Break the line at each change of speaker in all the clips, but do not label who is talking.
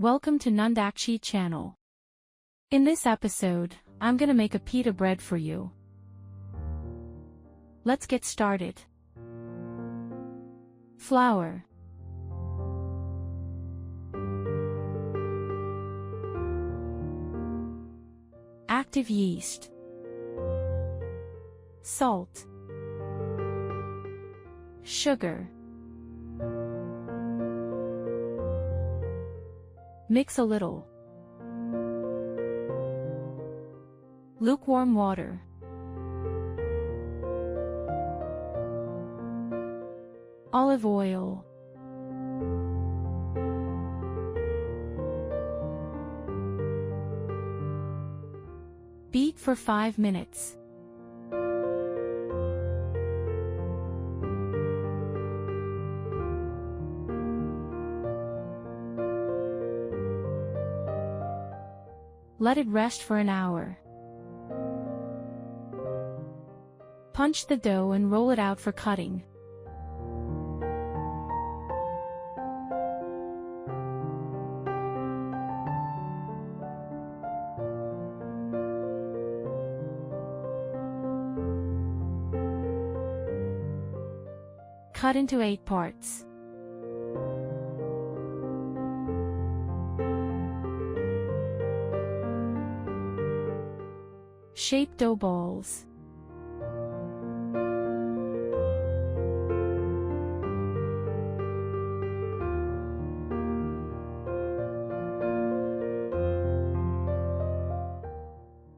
Welcome to Nandakchi channel. In this episode, I'm gonna make a pita bread for you. Let's get started. Flour, active yeast, salt, sugar. Mix a little. Lukewarm water. Olive oil. Beat for 5 minutes. Let it rest for an hour. Punch the dough and roll it out for cutting. Cut into 8 parts. Shape dough balls.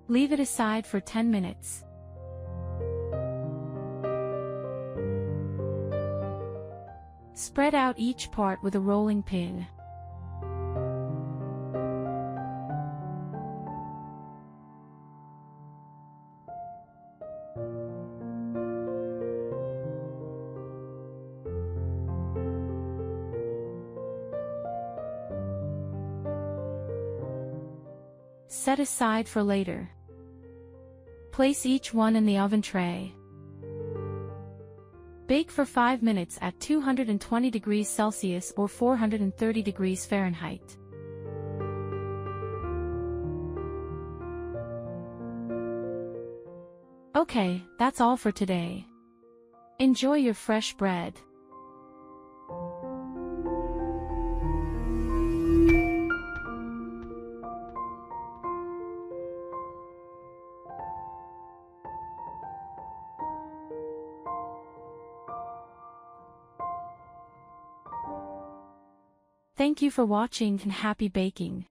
Leave it aside for 10 minutes. Spread out each part with a rolling pin. Set aside for later. Place each one in the oven tray. Bake for 5 minutes at 220 degrees Celsius or 430 degrees Fahrenheit. Okay, that's all for today. Enjoy your fresh bread. Thank you for watching and happy baking.